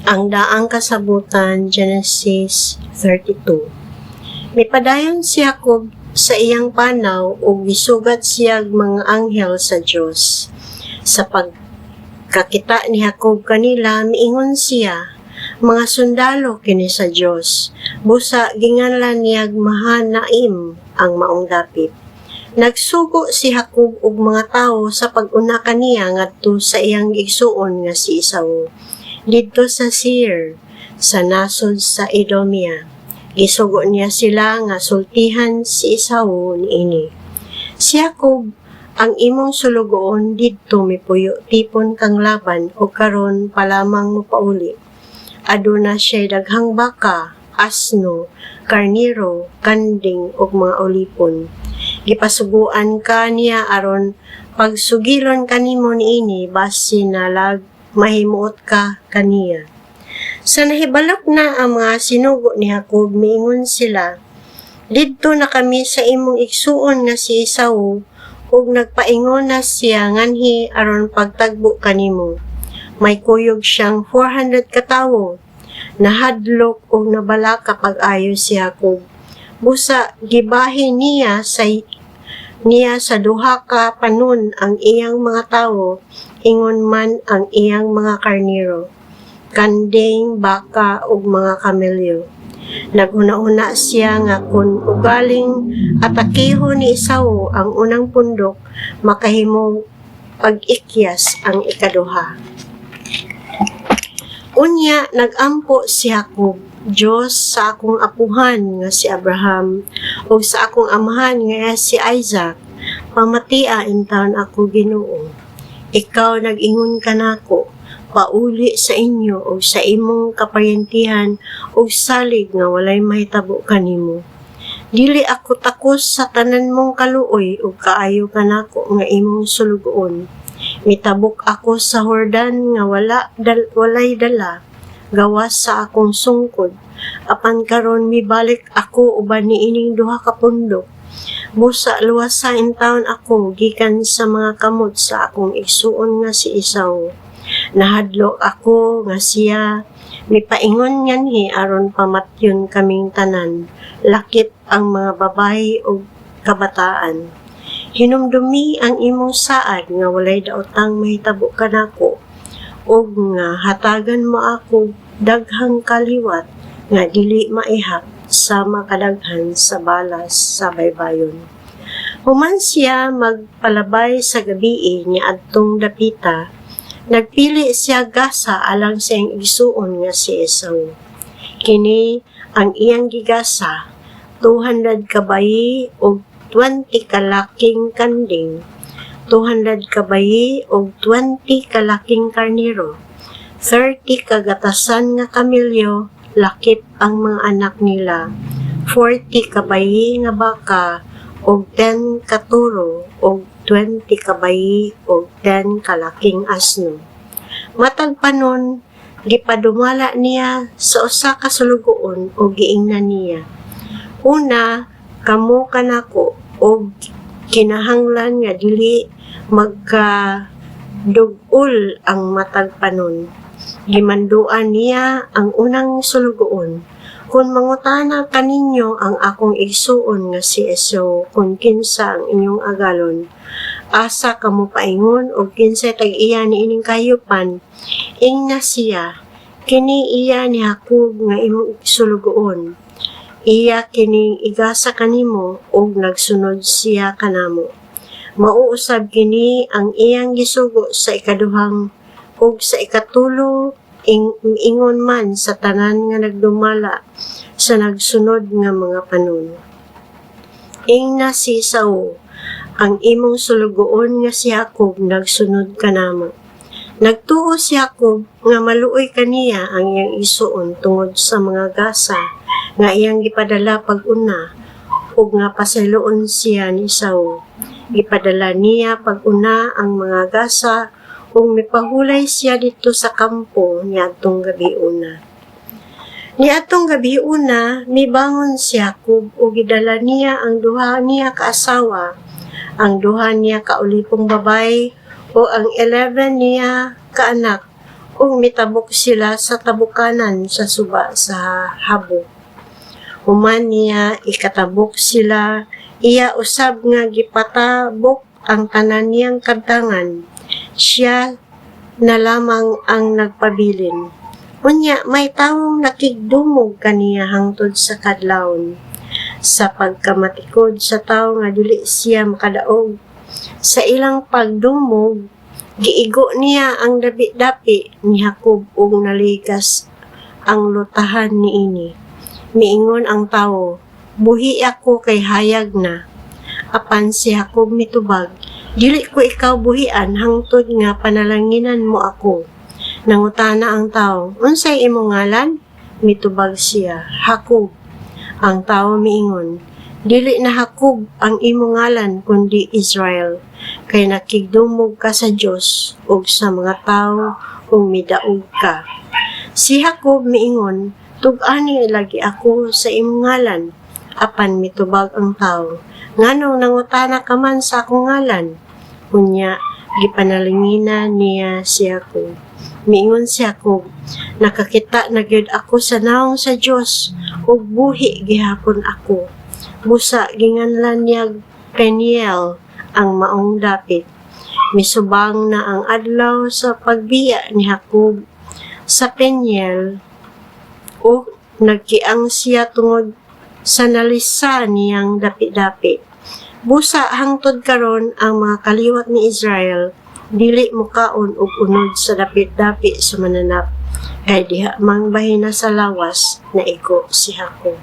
Ang daang kasabutan, Genesis 32. Mipadayon si Jacob sa iyang panaw ug gisugat siyag mga anghel sa Dios. Sa pagkakita ni Jacob kanila, miingon siya, mga sundalo kini sa Dios. Busa ginganlan niyag Mahanaim ang maong dapit. Nagsugo si Jacob ug mga tawo sa pag-una kaniya ngadto sa iyang igsuon nga si Esau. Didto sa Seir, sa nasod sa Edomia. Gisugo niya sila nga sultihan si Esau niini. Si Jacob ang imong sulugoon didto mipuyo tipon kang laban o karon palamang mopauli. Aduna siya daghang baka, asno, karniro, kanding ug mga olipon. Gipasuguan ka niya aron pagsugilon kanimo niini basi nalag mahimuot ka kaniya. Sa nahibalok na ang mga sinugo ni Jacob, miingon sila, didto na kami sa imong igsuon nga si Esau, ug nagpaingon na siya nganhi aron pagtagbo kanimo. May kuyog siyang 400 katawo, nahadlok ug nabala kapag ayo si Jacob. Busa gibahi niya sa duha ka panon ang iyang mga tawo, ingon man ang iyang mga karniro, kanding, baka ug mga kamelyo. Naghuna-una siya nga kun ugaling atakeho ni Esau ang unang pundok, makahimong pag-ikyas ang ikaduha. Unya nagampo si Jacob, Diyos sa akong apuhan nga si Abraham o sa akong amahan nga si Isaac, pamatia intaon ako Ginoo. Ikaw nag-ingon ka nako, pauli sa inyo o sa imong kaparyentihan o salig nga walay mahitabo kanimo. Dili ako takos sa tanan mong kaluoy o kaayo ka nako nga imong sulugoon. Mitabok ako sa Jordan nga walay dala, gawas sa akong sungkod. Apan karon mibalik ako uban niining duha ka pundok. Busa luwasain taon ako gikan sa mga kamot sa akong igsuon nga si Esau. Nahadlok ako nga siya mipaingon nganhi aron pamatyon kaming tanan, lakip ang mga babayi ug kabataan. Hinumdumi ang imong saad nga walay daotang mahitabo kanako, ug nga hatagan mo ako daghang kaliwat nga dili maihap sa makadaghan sa balas sa baybayon. Human siya magpalabay sa gabii ni adtong dapita, nagpili siya gasa alang sa iyang igsuon nga si Esau. Kini ang iyang gigasa, 200 kabayi o 20 kalaking kanding, 200 kabayi o 20 kalaking karniro, 30 kagatasan nga kamilyo, lakip ang mga anak nila, 40 kabayi nga baka, o 10 katuro, o 20 kabayi, o 10 kalaking asno. Matag panon, gipadumala niya sa usa ka sulugoon o giingnan niya. Una, kamo kanako o kinahanglan nga dili magkadugol ang matag panon. Gimanduan niya ang unang sulugoon. Kung mangutana kaninyo ang akong igsuon nga si Esau, kung kinsa ang inyong agalon, asa kamo paingon o kinsa tag-iya ni ining kayupan, ingna siya, kini iya ni Jacob nga imong sulugoon. Iya kining igasa kanimo ug nagsunod siya kanamo. Mauusab kini ang iyang gisugo sa ikaduhang ug sa ikatulo ingon man sa tanan nga nagdumala sa nagsunod nga mga panon. Ingna si Esau, ang imong sulugoon nga si Jacob nagsunod kanamo. Nagtuo si Jacob nga maluoy kaniya ang iyang isuon tungod sa mga gasa nga iyang gipadala pag-una ug nga pasayloon siya ni Esau. Gipadala niya pag-una ang mga gasa ug mipahulay siya dito sa kampo niadtong gabi-una. Niadtong gabi-una mibangon si Jacob ug gidala niya ang duha niya ka asawa, ang duha niya ka ulipong babay o ang 11 niya ka anak ug mitabok sila sa tabukanan sa suba sa habok. Human niya ikatabok sila, iya usab nga gipatabok ang tanan niyang kabtangan. Siya na lamang ang nagpabilin. Unya may tawong nakigdumog kaniya hangtod sa kadlawon. Sa pagkamatikod sa tawo nga dili siya makadaog, sa ilang pagdumog, giigo niya ang dapi-dapi ni Jacob ug naligas ang lutahan niini. Miingon ang tawo, buhi ako kay hayag na. Apan si Jacob mitubag, dili ko ikaw buhian hangtod nga panalanginan mo ako. Nangutana ang tawo, unsay imong ngalan? Mitubag siya, Jacob. Ang tawo miingon, dili na Jacob ang imong ngalan kundi Israel, kay nakigdumog ka sa Dios ug sa mga tawo ug midaog ka. Si Jacob miingon, tug-ani lagi ako sa imong ngalan. Apan mitubag ang tawo, nganong nangutana ka man sa akong ngalan? Unya gipanalinginan niya si Jacob. Miingon si Jacob, nakakita na gyud ako sa naong sa Dios ug buhi gihapon ako. Busa ginganlan niya Peniel ang maong dapit. Misubang na ang adlaw sa pagbiya ni Jacob sa Peniel o nagkiang siya tungod sa nalisa niyang dapi-dapi. Busa hangtod karon ang mga kaliwat ni Israel dili mukaon og unod sa dapit-dapi sa mananap, kay diha mang bahina sa lawas na iko si Jacob.